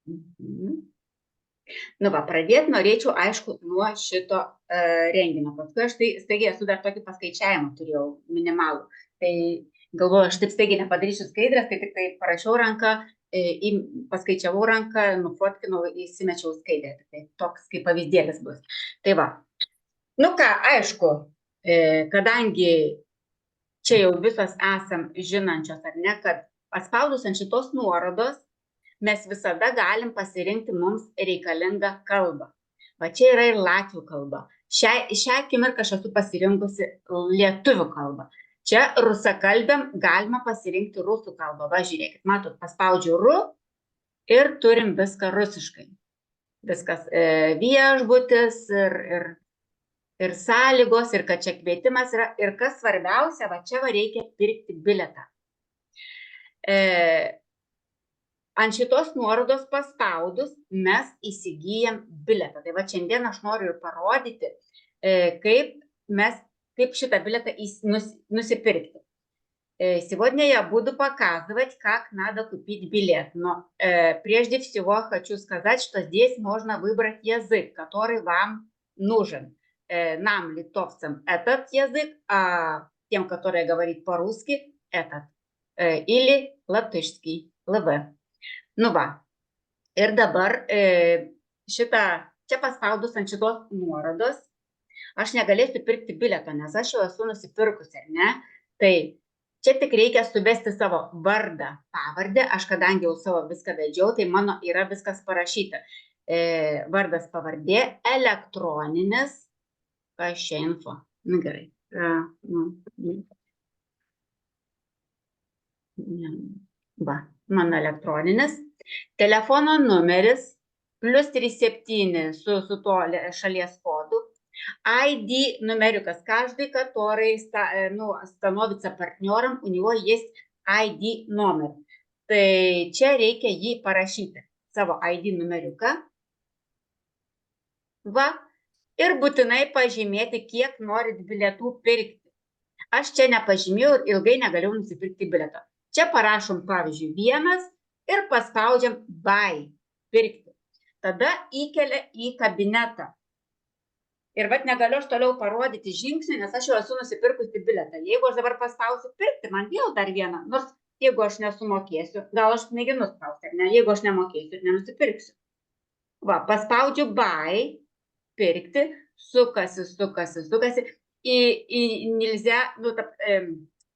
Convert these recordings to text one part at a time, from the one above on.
Mhm. Nu va, pradėti norėčiau, aišku, nuo šito renginio. Paskui aš tai staigiai esu dar tokį paskaičiavimą turėjau minimalų. Tai galvoju, aš taip staigiai nepadarysiu skaidrės, tai tik tai parašiau ranką, paskaičiavau ranką, nufotkinau, įsimečiau skaidrę. Tai toks kaip pavyzdėlis bus. Tai va, nu ką, aišku, kadangi čia jau visos esam žinančios, ar ne, kad paspaudus ant šitos nuorodos, mes visada galim pasirinkti mums reikalingą kalbą. Va čia yra ir latvių kalba. Šią akimirką aš esu pasirinkusi lietuvių kalbą. Čia rusakalbėm galima pasirinkti rusų kalbą. Va, žiūrėkit, matot, paspaudžiu ru ir turim viską rusiškai. Viskas viešbutis ir sąlygos, ir kad čia kvietimas yra. Ir kas svarbiausia, va čia va reikia pirkti bilietą. Ant šitos nuorodos paspaudus mes įsigyjam bilietą. Tai va šiandien aš noriu ir parodyti, kaip šitą билета нусипиркти. Сегодня я буду показывать, как надо купить билет. Но прежде всего хочу сказать, что здесь можно выбрать язык, который вам нужен. Нам, литовцам, этот язык, а тем, которые говорят по-русски, этот. Или латышский, ЛВ. Nu va, ir dabar čia paspaudus ant šitos nuorodos, aš negalėsiu pirkti bileto, nes aš jau esu nusipirkusi, ar ne? Tai čia tik reikia suvesti savo vardą, pavardę, aš kadangi jau savo viską vedžiau, tai mano yra viskas parašyta. Vardas, pavardė, elektroninis, kas čia info, nu gerai. Va, mano elektroninis, telefono numeris, +37 su to šalies kodu, ID numeriukas, каждый, который становится партнером, у него есть ID номер. Tai čia reikia jį parašyti, savo ID numeriuką. Va, ir būtinai pažymėti, kiek norit bilietų pirkti. Aš čia nepažymėjau ir ilgai negalėjau nusipirkti biletą. Čia parašom, pavyzdžiui, 1 ir paspaudžiam buy, pirkti. Tada įkelia į kabinetą. Ir vat negaliu aš toliau parodyti žingsnių, nes aš jau esu nusipirkusi biletą. Jeigu aš dabar paspausiu pirkti, man vėl dar vieną. Nors jeigu aš nesumokėsiu, gal aš mėginu spausti, ar ne? Jeigu aš nemokėsiu ir nenusipirksiu. Va, paspaudžiu buy, pirkti, sukasi. И нельзя,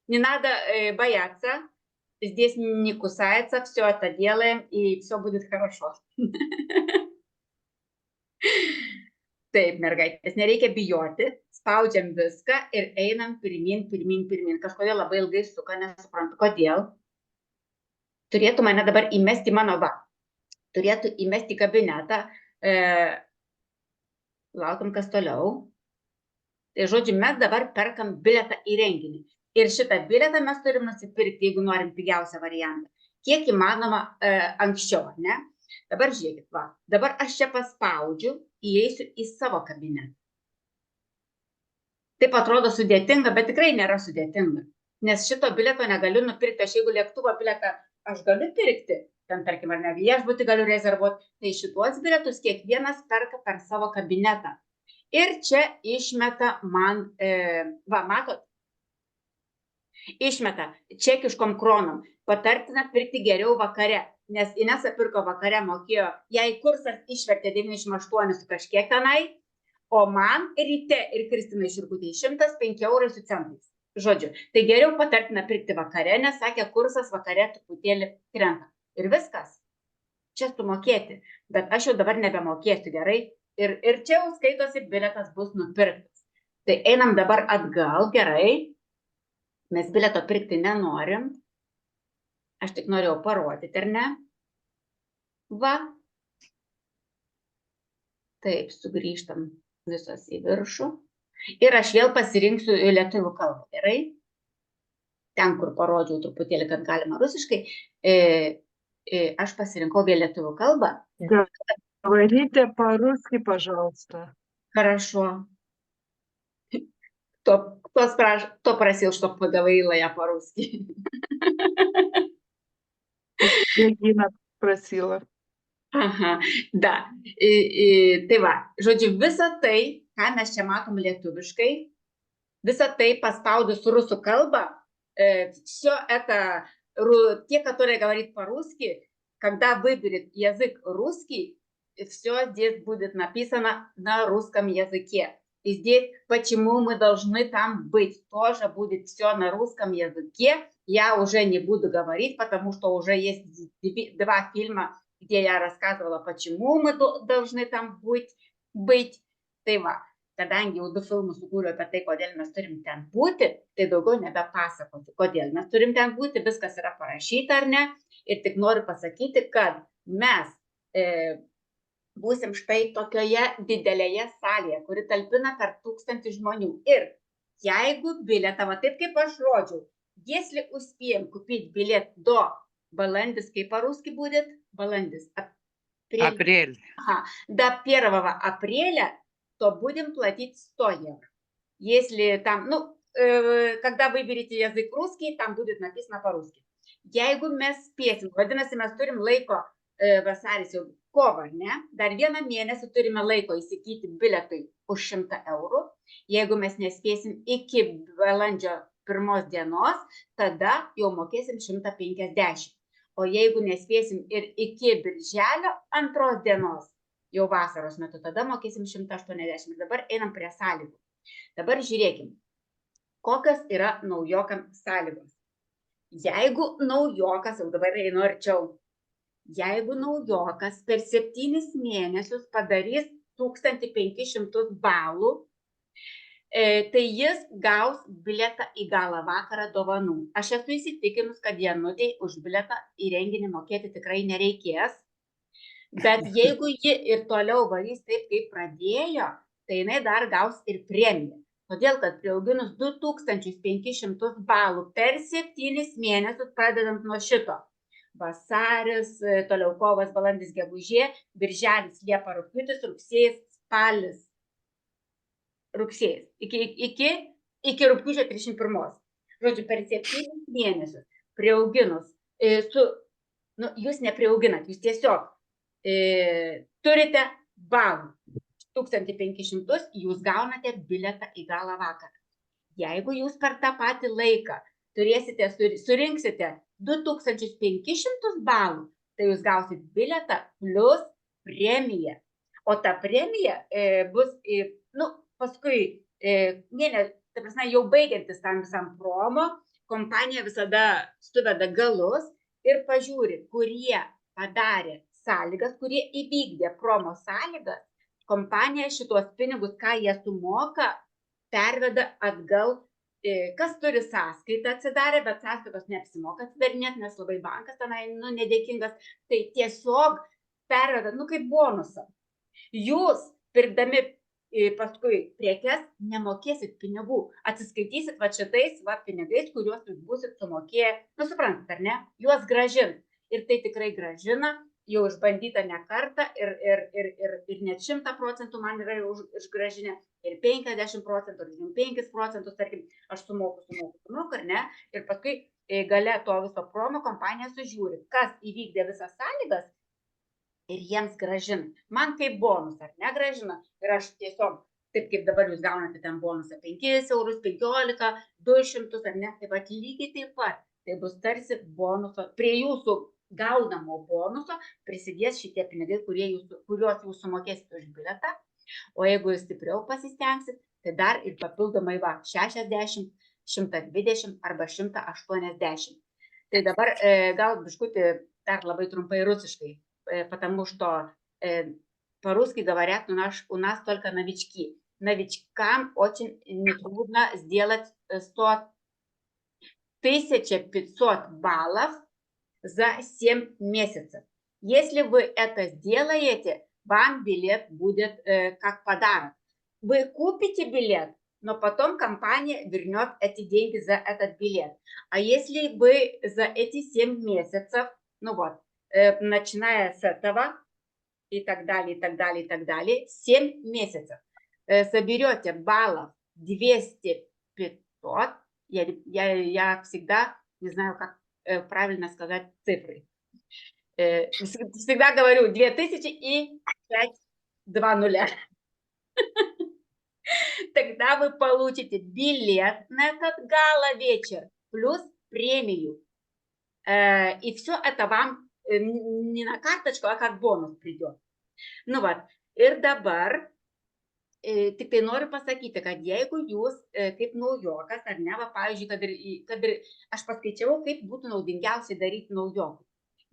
не надо бояться, здесь не кусается, все это делаем, и все будет хорошо. Taip, mergaitės, nereikia bijoti, spaudžiam viską ir einam pirmin. Kažkodėl labai ilgai suka, nesuprantu kodėl. Turėtų mane dabar įmesti mano turėtų įmesti kabinetą. Laukiam, kas toliau. Tai žodžiu, mes dabar perkam biletą į renginį. Ir šitą biletą mes turim nusipirkti, jeigu norim pigiausią variantą. Kiek įmanoma anksčiau, ne? Dabar žiūrėkit, va. Dabar aš čia paspaudžiu, įeisiu į savo kabinetą. Taip atrodo sudėtinga, bet tikrai nėra sudėtinga. Nes šito bileto negaliu nupirkti. Aš jeigu lėktuvo biletą aš galiu pirkti, ten tarkim ar ne viešbutį galiu rezervuoti, tai šituos biletus kiekvienas perka per savo kabinetą. Ir čia išmeta man, va, matot, išmeta čekiškom kronom. Patartina pirkti geriau vakare, nes Inesa pirko vakare, mokėjo, jai kursas išvertė 98 su kažkiek tenai, o man ryte ir Kristinai Širkutei 105 € su centais. Žodžiu, tai geriau patartina pirkti vakare, nes sakė, kursas vakare truputėlį krenta. Ir viskas. Čia sumokėti, bet aš jau dabar nebemokėsiu, gerai? Ir čia jau skaitosi, biletas bus nupirktas. Tai einam dabar atgal, gerai. Mes bileto pirkti nenorim. Aš tik norėjau parodyti, ar ne? Va. Taip, sugrįžtam visos į viršų. Ir aš vėl pasirinksiu lietuvių kalbą, gerai? Ten, kur parodžiau truputėlį, kad galima rusiškai, aš pasirinkau vėl lietuvių kalbą. Говорите по-русски, пожалуйста. Хорошо. Кто просил, чтобы поговорила я по-русски? Регина просила. Aha, da. Tai va, žodžiu, visa tai, ką mes čia matom lietuviškai, вisa tai paspaudus rusų kalbą, все это, те, которые говорят по-русски, когда выберет язык русский, все здесь будет написано на русском языке. И здесь, почему мы должны там быть, тоже будет все на русском языке. Я уже не буду говорить, потому что уже есть 2 фильма, где я рассказывала, почему мы должны там быть. Tai va, kadangi jau 2 filmus sukūriau apie tai, kodėl mes turim ten būti, tai daugiau nebepasakosiu, kodėl mes turim ten būti, viskas yra parašyta ar ne. Ir tik noriu pasakyti, kad mes būsim štai tokioje didelėje salėje, kuri talpina per 1000 žmonių. Ir jeigu билета, вот taip kaip aš rodžiau, если успеем купить билет до баландис, kaip по-русски будет, баландис, Апрель. до 1 апреля, то будем платить 100 евро. Если там, ну, когда выберете язык русский, там будет написано по-русски. Jeigu mes spėsim, vadinasi, mes turim laiko vasaris jau kovą, ne? Dar 1 mėnesį turime laiko įsigyti biletui už 100 eurų. Jeigu mes nespėsim iki balandžio 1 dienos, tada jau mokėsim 150. O jeigu nespėsim ir iki birželio 2 dienos, jau vasaros metu, tada mokėsim 180. Ir dabar einam prie sąlygų. Dabar žiūrėkim, kokios yra naujokam sąlygos. Jeigu naujokas, jau dabar einu arčiau, jeigu naujokas per 7 mėnesius padarys 1500 balų, tai jis gaus biletą į galą vakarą dovanų. Aš esu įsitikinus, kad Janutei už biletą į renginį mokėti tikrai nereikės. Bet jeigu ji ir toliau varys taip, kaip pradėjo, tai jinai dar gaus ir premiją. Todėl, kad priauginus 2500 balų per 7 mėnesius, pradedant nuo šito. Vasaris, toliau kovas, balandis, gegužė, birželis, liepa, rugpjūtis, rugsėjis, spalis. Rugsėjis. Iki rugpjūčio 31. Žodžiu, per 7 mėnesius priauginus, jūs nepriauginat, jūs tiesiog turite balų 1500, jūs gaunate biletą į galą vakarą. Jeigu jūs per tą patį laiką surinksite 2500 balų, tai jūs gausit biletą plus premiją. O ta premija bus, paskui, ta prasme, jau baigiantis tam visam promo, kompanija visada suveda galus ir pažiūri, kurie padarė sąlygas, kurie įvykdė promo sąlygas, kompanija šitos pinigus, ką jie sumoka, perveda atgal, kas turi sąskaitą atsidarę, bet sąskaitos neapsimoka atsidarinėti, nes labai bankas tenai, nedėkingas, tai tiesiog perveda, kaip bonusą. Jūs, pirkdami paskui prekes, nemokėsit pinigų, atsiskaitysit va šitais pinigais, kuriuos jūs būsit sumokėję, suprantat, ar ne, juos grąžint. Ir tai tikrai grąžina, jau išbandyta ne kartą ir net 100% man yra išgrąžinę, ir 50%, ir 5%, tarkim, aš sumoku, ar ne, ir paskui gale to viso promo kompanija sužiūri, kas įvykdė visas sąlygas ir jiems gražina. Man kaip bonus, ar ne, gražina, ir aš tiesiog, taip kaip dabar jūs gaunate ten bonusą 5 eurus, 15, 200, ar ne, taip pat lygiai taip pat, tai bus tarsi bonuso, prie jūsų gaunamo bonuso prisidės šitie pinigai, kuriuos jūs sumokėsite už biletą, o jeigu jūs stipriau pasistengsit, tai dar ir papildomai 60, 120 arba 180. Tai dabar gal biškutį dar labai trumpai rusiškai, потому что по-русски говорят у нас только новички. Новичкам очень нетрудно сделать 1500 баллов за 7 месяцев. Если вы это сделаете, вам билет будет как подарок. Вы купите билет, но потом компания вернет эти деньги за этот билет. А если вы за эти 7 месяцев, начиная с этого, и так далее, 7 месяцев, соберете баллов 200-500, я всегда не знаю, как правильно сказать цифры. Всегда говорю 2000 и 520. Тогда вы получите билет на этот гала-вечер плюс премию. И все это вам не на карточку, а как бонус придет. Nu, va. Ir dabar tik tai noriu pasakyti, kad jeigu jūs kaip naujokas, ar ne, va, pavyzdžiui, kad ir aš paskaičiavau, kaip būtų naudingiausiai daryti naujokui.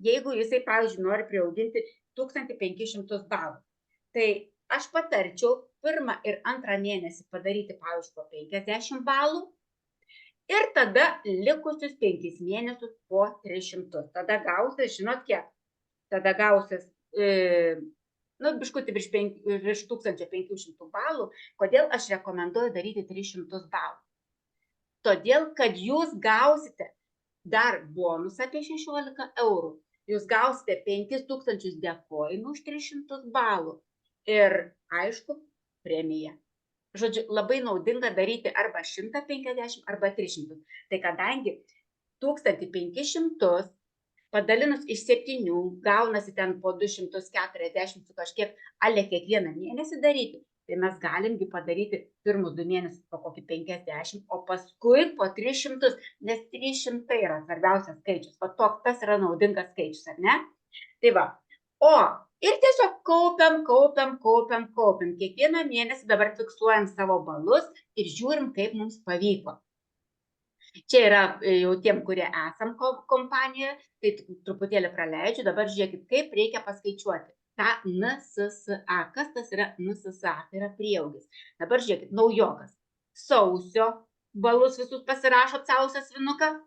Jeigu jisai, pavyzdžiui, nori priauginti 1500 balų, tai aš patarčiau pirmą ir antrą mėnesį padaryti, pavyzdžiui, po 50 balų ir tada likusius 5 mėnesius po 300. Tada gausis, žinot kiek? Tada gausis biškutį virš 1500 balų. Kodėl aš rekomenduoju daryti 300 balų? Todėl, kad jūs gausite dar bonusą apie 16 eurų. Jūs gausite 5000 dekoinų už 300 balų. Ir, aišku, premija. Žodžiu, labai naudinga daryti arba 150, arba 300. Tai kadangi 1500 padalinus iš 7, gaunasi ten po 240 su kažkiek, ale kiekvieną mėnesį daryti, tai mes galimgi padaryti pirmus 2 mėnesius po kokį 50, o paskui po 300, nes 300 yra svarbiausias skaičius, o toks tas yra naudingas skaičius, ar ne? Tai va, o ir tiesiog kaupiam, kiekvieną mėnesį dabar fiksuojam savo balus ir žiūrim, kaip mums pavyko. Čia yra jau tiem, kurie esam kompanijoje, tai truputėlį praleidžiu. Dabar žiūrėkit, kaip reikia paskaičiuoti tą NSSA. Kas tas yra NSSA? Tai yra prieaugis. Dabar žiūrėkit, naujokas. Sausio balus visus pasirašot, sausio svinuką.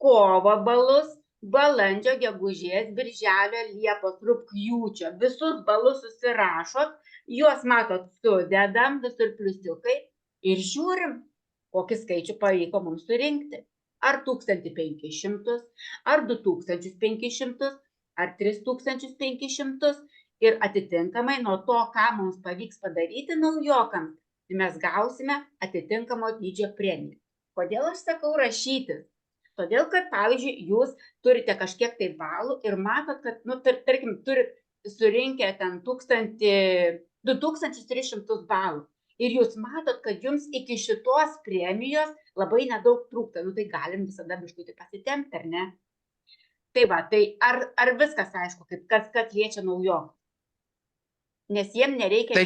Kovo balus, balandžio, gegužės, birželio, liepos, rugpjūčio. Visus balus susirašot, juos matot sudedam, visur pliusiukai ir žiūrim, kokį skaičių pavyko mums surinkti. Ar 1500, ar 2500, ar 3500. Ir atitinkamai nuo to, ką mums pavyks padaryti naujokams, mes gausime atitinkamo dydžio premiją. Kodėl aš sakau rašytis? Todėl, kad, pavyzdžiui, jūs turite kažkiek tai balų ir matot, kad, tarkim, turit surinkę ten 2300 balų. Ir jūs matot, kad jums iki šitos premijos labai nedaug trūksta. Tai galim visada biškutį pasitempti, ar ne? Tai va, tai ar viskas aišku, kas liečia naujokų? Nes jiem nereikia...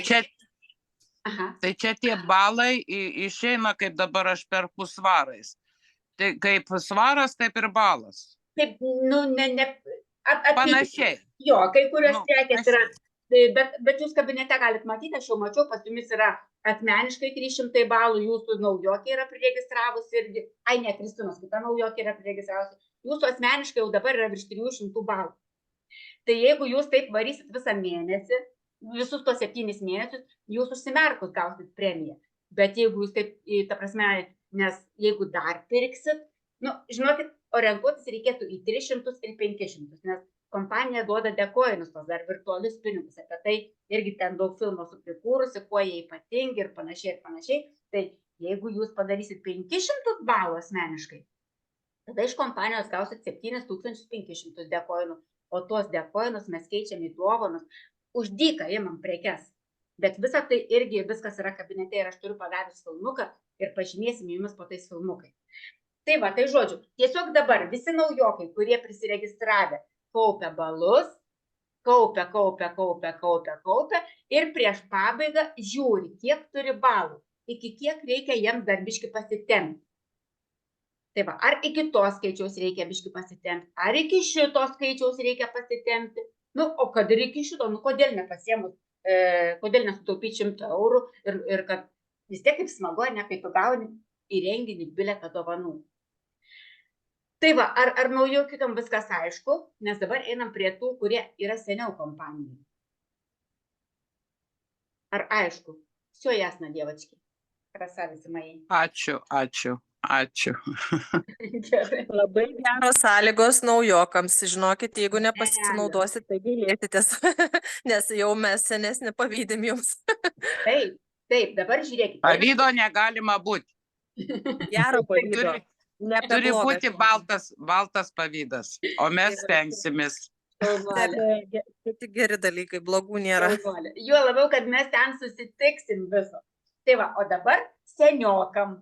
Tai čia tie balai išeina, kaip dabar aš perku svarais. Tai kaip svaras, taip ir balas. Taip, Panašiai. Jo, kai kurios prekės yra... Bet jūs kabinete galite matyti, aš jau mačiau, pas jumis yra asmeniškai 300 balų, jūsų naujokė yra priregistravusi irgi, ne, Kristinos, kita naujokė yra priregistravusi, jūsų asmeniškai jau dabar yra virš 300 balų. Tai jeigu jūs taip varysit visą mėnesį, visus tos 7 mėnesius, jūs užsimerkus gausit premiją. Bet jeigu jūs taip, ta prasme, nes jeigu dar pirksit, žinokit, orientuotis reikėtų į 300 ir 500, nes kompanija duoda dekoinus, tos dar virtualius pinigus, apie tai irgi ten daug filmų suprikūrusi, kuo jie ypatingi ir panašiai ir panašiai. Tai jeigu jūs padarysit 500 balų asmeniškai, tada iš kompanijos gausit 7500 dekoinų, o tuos dekoinus mes keičiam į dovanus, už dyką imam prekes. Bet visa tai irgi viskas yra kabinete ir aš turiu padarius filmuką ir pažymėsim jumis po tais filmukai. Tai va, tai žodžiu, tiesiog dabar visi naujokai, kurie prisiregistravę, kaupia balus, kaupia ir prieš pabaigą žiūri, kiek turi balų, iki kiek reikia jiems dar biškį pasitempti. Tai va, ar iki to skaičiaus reikia biškį pasitempti, ar iki šito skaičiaus reikia pasitempti. O kad ir iki šito, kodėl nepasiemus, kodėl nesutaupyti 100 eurų ir kad vis tiek kaip smagu, ne, kai tu gauni į renginį bilietą dovanų. Tai va, ar naujokikam viskas aišku, nes dabar einam prie tų, kurie yra seniau kompanijai. Ar aišku? Все ясно, девочки. Красавицы мои. Ačiū. Labai geros sąlygos naujokams. Žinokit, jeigu nepasinaudosit, tai gailėsitės, nes jau mes senesnį pavydim jums. Taip, dabar žiūrėkite. Pavydo negalima būti. Gero pavydo. Turi būti baltas pavydas, o mes stengsimės. Šaunuolė. Tik geri dalykai, blogų nėra. Šaunuolė. Juo labiau, kad mes ten susitiksim viso. Tai va, o dabar seniokam.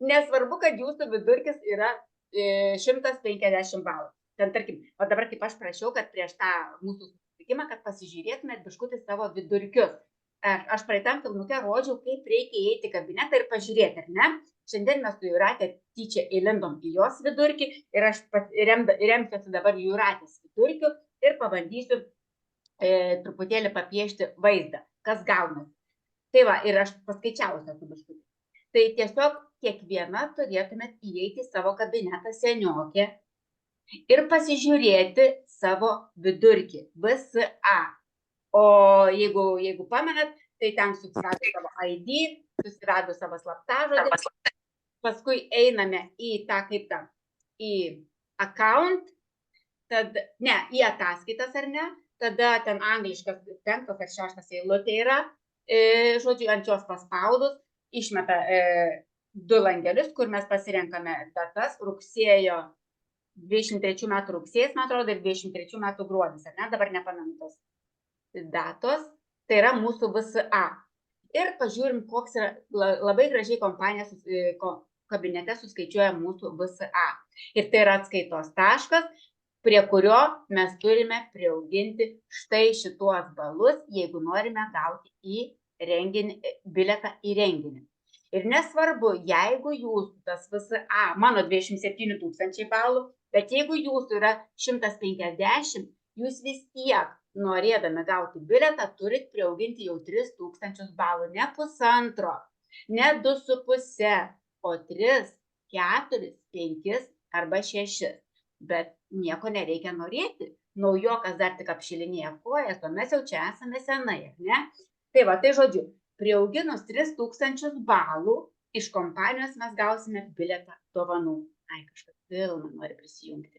Nesvarbu, kad jūsų vidurkis yra 150 balų. Ten, tarkim, o dabar kaip aš prašiau, kad prieš tą mūsų susitikimą, kad pasižiūrėtumėt biškutį savo vidurkius. Aš praeitam filmuke rodžiau, kaip reikia įeiti į kabinetą ir pažiūrėti, ar ne? Šiandien mes su Jūrate tyčia įlindom į jos vidurkį ir aš remsiuosi dabar Jūratės vidurkiu ir pabandysiu truputėlį papiešti vaizdą, kas gaunasi. Tai va, ir aš paskaičiausiu apie biškutį. Tai tiesiog kiekviena turėtumėt įeiti į savo kabinetą seniokę ir pasižiūrėti savo vidurkį, VSA. O jeigu pamenat, tai ten susirado savo ID, susirado savo slaptažodį, paskui einame į tą kaip tą, į account, į ataskaitas ar ne, tada ten angliškas 5 ar 6 eilutė yra, žodžiu, ant jos paspaudus, išmeta 2 langelius, kur mes pasirenkame datas, rugsėjo 23 metų rugsėjas, man atrodo, ir 23 metų gruodis, ar ne, dabar nepamenu tos datos, tai yra mūsų VSA. Ir pažiūrim, koks yra, labai gražiai kompanija kabinete suskaičiuoja mūsų VSA. Ir tai yra atskaitos taškas, prie kurio mes turime priauginti štai šituos balus, jeigu norime gauti į renginį, bilietą į renginį. Ir nesvarbu, jeigu jūsų tas VSA, mano 27 000 balų, bet jeigu jūsų yra 150, jūs vis tiek norėdami gauti bilietą, turit priauginti jau 3000 balų, ne 1,5, ne 2,5, o 3, 4, 5 arba 6. Bet nieko nereikia norėti. Naujokas dar tik apšilinėja kojas, o mes jau čia esame senai, ne? Tai va, tai žodžiu, priauginus 3000 balų, iš kompanijos mes gausime bilietą dovanų. Ai, kažkas Vilma nori prisijungti.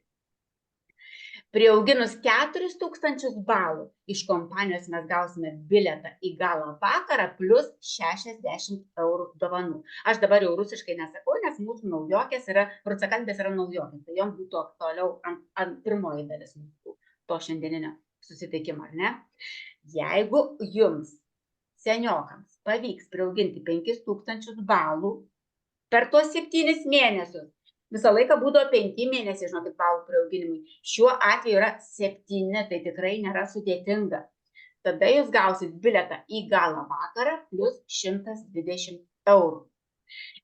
Priauginus 4000 balų, iš kompanijos mes gausime bilietą į gala vakarą plus 60 eurų dovanų. Aš dabar jau rusiškai nesakau, nes mūsų naujokės yra, rusakalbės yra naujokės, tai jom būtų aktualiau ant pirmoji dalis mūsų to šiandieninio susitikimo, ar ne? Jeigu jums, seniokams, pavyks priauginti 5000 balų per tuos 7 mėnesius, visą laiką būdavo 5 mėnesiai, žinokit, balų priauginimui. Šiuo atveju yra 7, tai tikrai nėra sudėtinga. Tada jūs gausit bilietą į gala vakarą plus 120 eurų.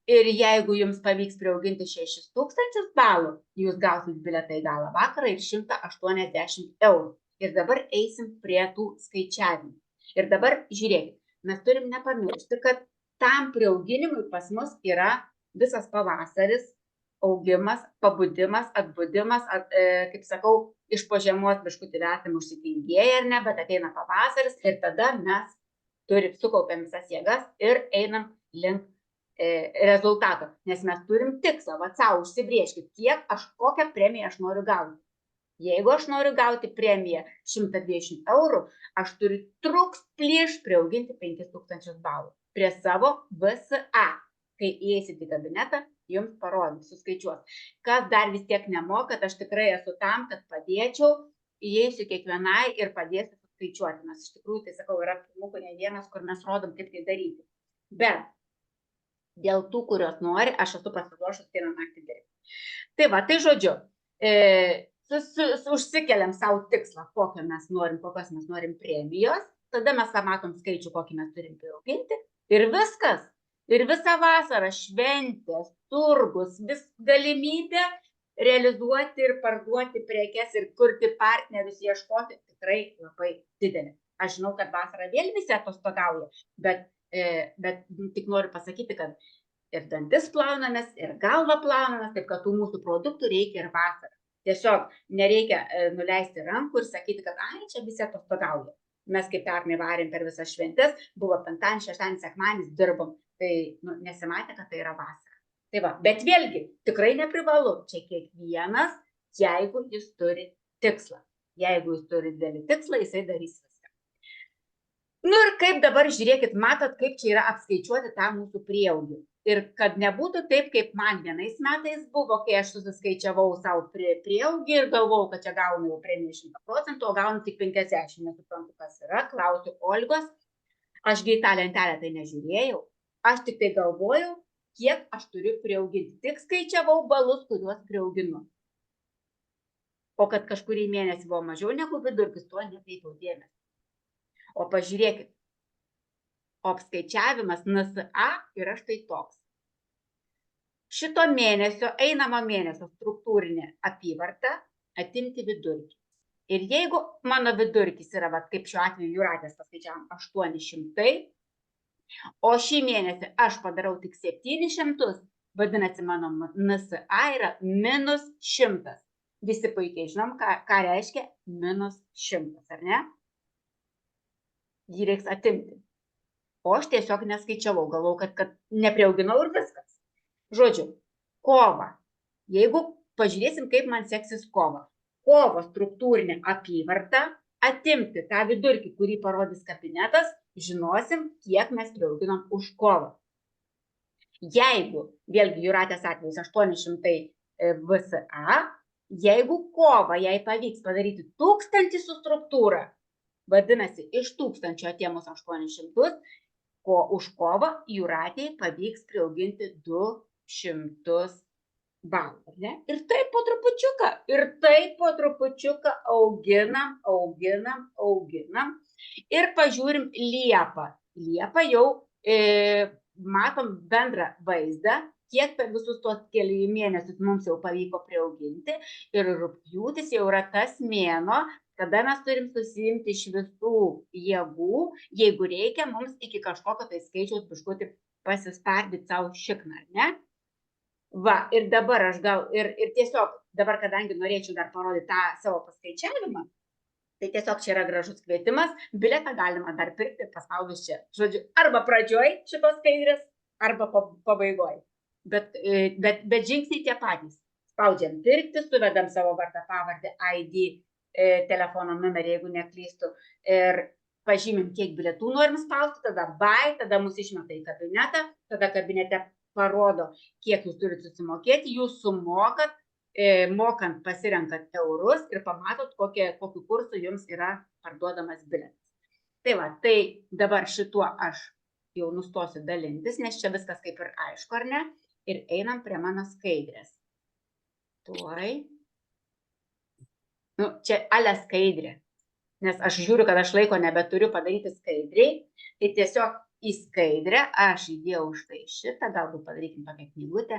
Ir jeigu jums pavyks priauginti 6000 balų, jūs gausit bilietą į gala vakarą ir 180 eurų. Ir dabar eisim prie tų skaičiavimų. Ir dabar žiūrėkit, mes turim nepamiršti, kad tam priauginimui pas mus yra visas pavasaris, augimas, pabudimas, atbudimas, kaip sakau, iš po žiemos biškutį esame užsitingėję ar ne, bet ateina pavasaris ir tada mes sukaupiam visas jėgas ir einam link rezultato, nes mes turim tikslą, va savo užsibrėžkit, kokią premiją aš noriu gauti. Jeigu aš noriu gauti premiją 120 eurų, aš turiu plyš priauginti 5000 balų prie savo VSA. Kai įeisit į kabinetą, jums parodys, suskaičiuos. Kas dar vis tiek nemoka, aš tikrai esu tam, kad padėčiau, įeisiu kiekvienai ir padėsiu suskaičiuoti. Nes iš tikrųjų, tai sakau, yra filmukų ne vienas, kur mes rodom, kaip tai daryti. Bet dėl tų, kurios nori, aš esu pasiruošus dieną naktį dirbti. Tai va, tai žodžiu, užsikeliam savo tikslą, kokios mes norim premijos, tada mes matom skaičių, kokį mes turim priauginti ir viskas. Ir visą vasarą šventės, turgus, vis galimybė realizuoti ir parduoti prekes ir kurti partnerius, ieškoti tikrai labai didelė. Aš žinau, kad vasarą vėl visi atostogauja, bet tik noriu pasakyti, kad ir dantis plaunamės, ir galvą plaunamės, taip kad tų mūsų produktų reikia ir vasarą. Tiesiog nereikia nuleisti rankų ir sakyti, kad ai, čia visi atostogauja. Mes kaip pernai varėm per visas šventes, buvo 5, 6, sekmadienis dirbom. Tai nesimatė, kad tai yra vasara. Tai va, bet vėlgi, tikrai neprivalu. Čia kiekvienas, jeigu jis turi tikslą. Jeigu jis turi didelį tikslą, jisai darys viską. Nu ir kaip dabar, žiūrėkit, matot, kaip čia yra apskaičiuoti tą mūsų prieaugį. Ir kad nebūtų taip, kaip man vienais metais buvo, kai aš susiskaičiavau savo prieaugį ir galvojau, kad čia gaunu jau premiją 100%, o gaunu tik 50, nesuprantu, kas yra, klausiu Olgos, ašgi į tą lentelę tai nežiūrėjau, aš tik tai galvojau, kiek aš turiu prieauginti, tik skaičiavau balus, kuriuos prieauginu. O kad kažkurį mėnesį buvo mažiau negu vidurkis, tuo nekreipiau dėmesio. O pažiūrėkit, o apskaičiavimas NSA yra štai toks. Šito mėnesio, einamo mėnesio struktūrinė apyvarta atimti vidurkį. Ir jeigu mano vidurkis yra, kaip šiuo atveju Jūratės paskaičiavom, 800, o šį mėnesį aš padarau tik 700, vadinasi, mano NSA yra minus 100. Visi puikiai žinom, ką reiškia minus 100, ar ne? Jį reiks atimti. O aš tiesiog neskaičiavau, galvau, kad nepriauginau ir viskas. Žodžiu, kova. Jeigu pažiūrėsim, kaip man seksis kova. Kovo struktūrinė apyvarta, atimti tą vidurkį, kurį parodys kabinetas, žinosim, kiek mes priauginom už kovą. Jeigu, vėlgi Jūratės atvejus 800 VSA, jeigu kovą jai pavyks padaryti 1000 su struktūra, vadinasi, iš 1000 atėmus 800, už kovą Jūratei pavyks priauginti 200 balų. Ir taip po trupučiuką auginam. Ir pažiūrim Liepą. Liepą jau matom bendrą vaizdą, kiek per visus tos kelių mėnesius mums jau pavyko priauginti. Ir rugpjūtis jau yra tas mėnuo, kada mes turim susiimti iš visų jėgų, jeigu reikia mums iki kažkokio tai skaičiaus biškutį pasispardyti savo šikną, ne? Va, ir dabar aš ir tiesiog, dabar kadangi norėčiau dar parodyti tą savo paskaičiavimą, tai tiesiog čia yra gražus kvietimas, biletą galima dar pirkti paspaudus čia. Žodžiu, arba pradžioj šitos skaidrės, arba pabaigoj. Bet žingsniai tie patys. Spaudžiam pirkti, suvedam savo vardą, pavardę, ID, telefono numerį, jeigu neklystu, ir pažymim, kiek bilietų norim spausti, tada buy, tada mus išmeta į kabinetą, tada kabinete parodo, kiek jūs turite susimokėti, jūs sumokat, mokant pasirenkat eurus ir pamatot, kokiu kursu jums yra parduodamas biletas. Tai va, tai dabar šituo aš jau nustosiu dalintis, nes čia viskas kaip ir aišku, ar ne? Ir einam prie mano skaidrės. Tuoj. Nu, čia ale skaidrė, nes aš žiūriu, kad aš laiko nebeturiu padaryti skaidriai, tai tiesiog į skaidrę aš įdėjau štai šitą, galbūt padarykim tokią knygutę,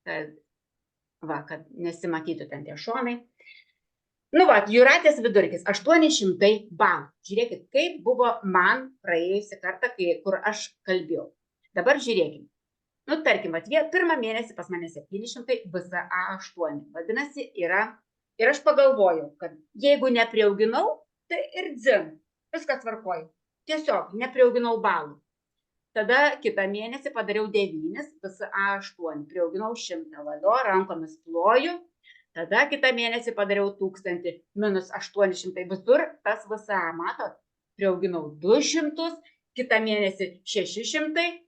kad nesimatytų ten tie šonai. Nu va, Jūratės vidurkis 800 balų. Žiūrėkit, kaip buvo man praėjusi kartą, kur aš kalbėjau. Dabar žiūrėkim. Nu, tarkim, pirmą mėnesį pas mane 700, VSA 8. Vadinasi, ir aš pagalvojau, kad jeigu nepriauginau, tai ir dzin, viskas tvarkoju. Tiesiog nepriauginau balų. Tada kitą mėnesį padariau 9, VSA 8, priauginau 100, valio, rankomis ploju. Tada kitą mėnesį padariau 1000, minus 800, visur tas VSA, matot, priauginau 200, kitą mėnesį 600,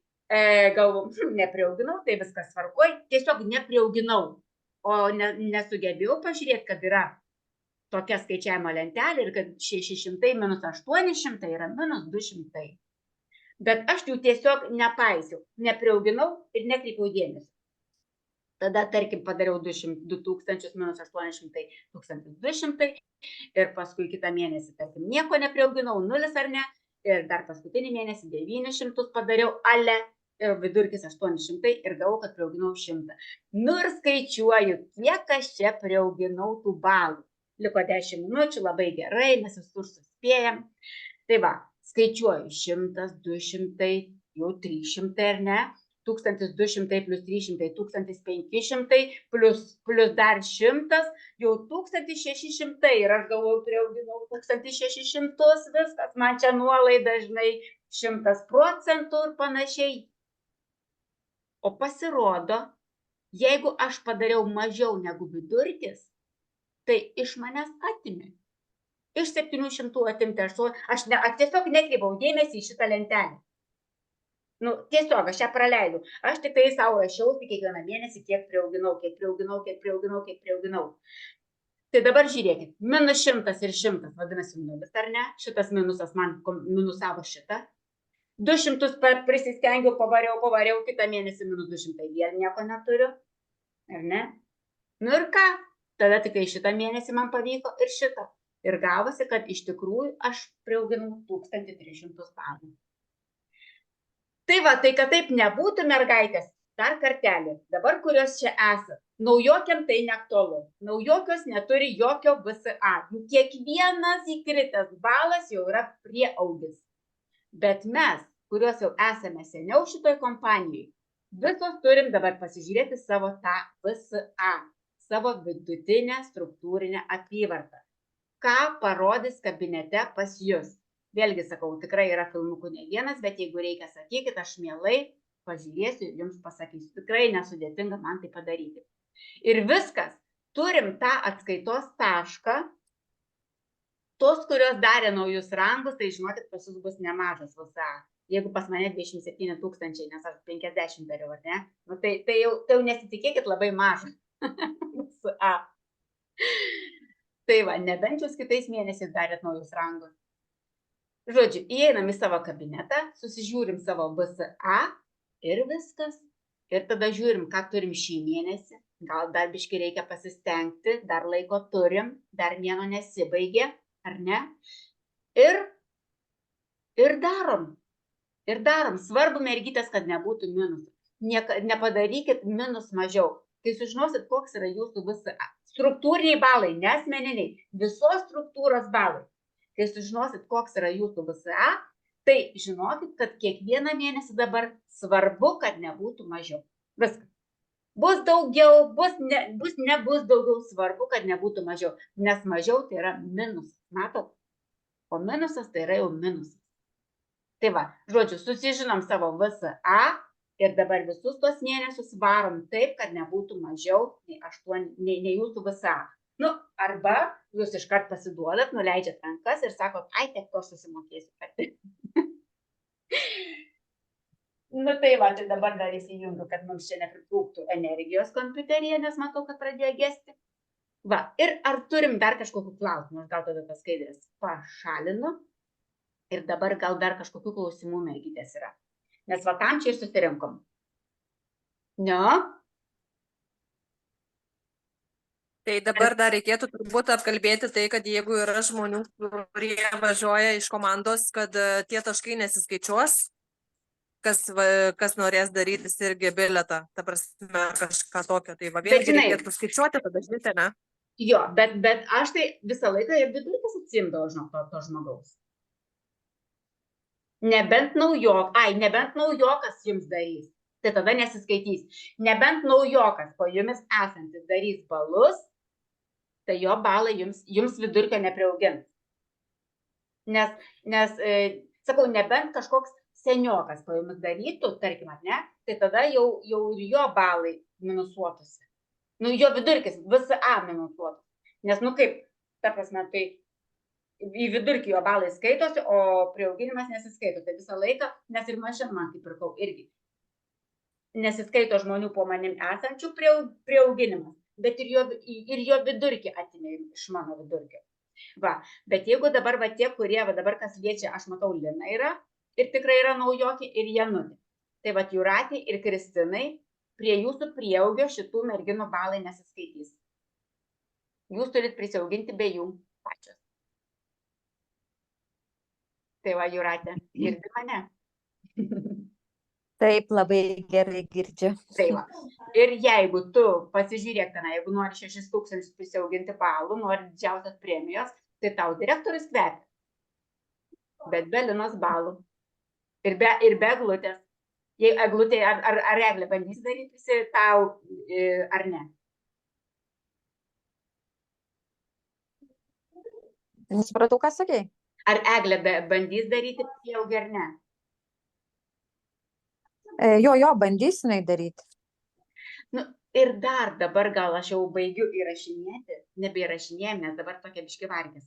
galvom, nepriauginau, tai viskas tvarkoj, tiesiog nepriauginau, o nesugebėjau pažiūrėti, kad yra tokia skaičiavimo lentelė ir kad 600 minus 800 yra minus 200. Bet aš jų tiesiog nepaisiau, nepriauginau ir nekreipiau dėmesio. Tada, tarkim, padariau 2000 minus 800, 1200 ir paskui kitą mėnesį, tarkim, nieko nepriauginau, 0 ar ne, ir dar paskutinį mėnesį 900 padariau, ale, ir vidurkis 800 ir gavau, kad priauginau 100. Nu ir skaičiuoju, kiek aš čia priauginau tų balų. Liko 10 minučių, labai gerai, mes visur suspėjam. Tai va, skaičiuoju 100, 200, jau 300 ar ne, 1200 plus 300, 1500 plus dar 100, jau 1600 ir aš galvoju, priauginau 1600, viskas, man čia nuolaida dažnai 100% ir panašiai. O pasirodo, jeigu aš padariau mažiau negu vidurkis, tai iš manęs atimė. Iš 700 atimti, aš tiesiog nekreipiau dėmesį į šitą lentelę. Nu, tiesiog aš ją praleidau. Aš tik tai savo rašiausi kiekvieną mėnesį, kiek priauginau. Tai dabar žiūrėkit, -100 ir 100, vadinasi, nulis, ar ne? Šitas minusas man minusavo šitą. 200 prisistengiau, pavariau, kitą mėnesį -200, vėl nieko neturiu, ar ne? Nu ir ką? Tada tik tai šitą mėnesį man pavyko ir šitą. Ir gavosi, kad iš tikrųjų aš priauginau 1300 balų. Tai va, tai kad taip nebūtų, mergaitės, dar kartelį, dabar kurios čia esat, naujokiam tai neaktualu. Naujokios neturi jokio VSA. Kiekvienas įkritęs balas jau yra prieaugis. Bet mes, kuriuos jau esame seniau šitoj kompanijai, visos turim dabar pasižiūrėti savo tą VSA, savo vidutinę struktūrinę apyvartą. Ką parodys kabinete pas jus? Vėlgi sakau, tikrai yra filmukų ne vienas, bet jeigu reikia sakykit, aš mielai pažiūrėsiu ir jums pasakysiu. Tikrai nesudėtinga man tai padaryti. Ir viskas, turim tą atskaitos tašką. Tos, kurios darė naujus rangus, tai žinokit, pas jūs bus nemažas VSA. Jeigu pas mane 27 000, nes aš 50 dariau, ar ne? Nu, tai jau nesitikėkit labai mažą VSA. Tai va, nebent jūs kitais mėnesiais darėt naujus rangus. Žodžiu, įeinam į savo kabinetą, susižiūrim savo VSA ir viskas. Ir tada žiūrim, ką turim šį mėnesį. Gal dar biškį reikia pasistengti, dar laiko turim, dar mėnuo nesibaigė, ar ne? Ir darom. Ir darom. Svarbu, mergytės, kad nebūtų minusų. Nepadarykit minus mažiau. Kai sužinosit, koks yra jūsų VSA. Struktūriniai balai, ne asmeniniai. Visos struktūros balai. Kai sužinosit, koks yra jūsų VSA, tai žinokit, kad kiekvieną mėnesį dabar svarbu, kad nebūtų mažiau. Viskas. Bus daugiau, nebus daugiau, svarbu, kad nebūtų mažiau. Nes mažiau tai yra minusas. Matot? O minusas tai yra jau minusas. Tai va, žodžiu, susižinom savo VSA ir dabar visus tos mėnesius varom taip, kad nebūtų mažiau nei jūsų VSA. Nu, arba jūs iškart pasiduodat, nuleidžiat rankas ir sakot, ai, tiek to susimokėsiu pati. Nu, tai va, tai dabar dar įsijungiu, kad mums čia nepritrūktų energijos kompiuteryje, nes matau, kad pradėjo gesti. Va, ir ar turim dar kažkokių klausimų, aš gal tada tas skaidrės pašalinu. Ir dabar gal dar kažkokių klausimų mergytės yra. Nes va, tam čia ir susirinkom. Ne? Tai dabar dar reikėtų turbūt apkalbėti tai, kad jeigu yra žmonių, kurie važiuoja iš komandos, kad tie taškai nesiskaičiuos, kas norės darytis irgi bilietą, ta prasme kažką tokio, tai va vėlgi reikėtų skaičiuoti, tada žinite, ne? Jo, bet aš tai visą laiką ir vidurkis atsimdavo, žinok, to žmogaus. Nebent naujokas jums darys, tai tada nesiskaitys. Nebent naujokas po jumis esantis darys balus, tai jo balai jums vidurkio nepriaugins. Nes sakau, nebent kažkoks seniokas po jumis darytų, tarkim, ne, tai tada jau ir jo balai minusuotųsi. Nu, jo vidurkis VSA minusuotų. Nes, nu kaip, ta prasme, tai į vidurkį jo balai skaitosi, o priauginimas nesiskaito. Tai visą laiką, nes ir mašiną man kaip pirkau irgi. Nesiskaito žmonių po manim esančių priauginimas, bet ir jo vidurkį atimė iš mano vidurkio. Va, bet jeigu dabar va tie, kurie va dabar kas liečia, aš matau, Lina yra, ir tikrai yra naujokė, ir Janutė. Tai va, Jūratė ir Kristinai, prie jūsų prieaugio šitų merginų balai nesiskaitys. Jūs turit prisiauginti be jų pačios. Tai va, Jūratė, girdi mane? Taip, labai gerai girdžiu. Tai va. Ir jeigu tu pasižiūrėk tenai, jeigu nori 6000 prisiauginti balų, nori didžiausios premijos, tai tau direktorius kvepia. Bet be Linos balų. Ir be Eglutės. Jei Eglutė, ar Eglė bandys daryti tau, ar ne? Nesupratau, ką sakei. Ar Eglė bandys daryti prieaugį ar ne? Jo, bandys jinai daryti. Nu, ir dar dabar gal aš jau baigiu įrašinėti, nebeįrašinėjom, nes dabar tokia biški vargės.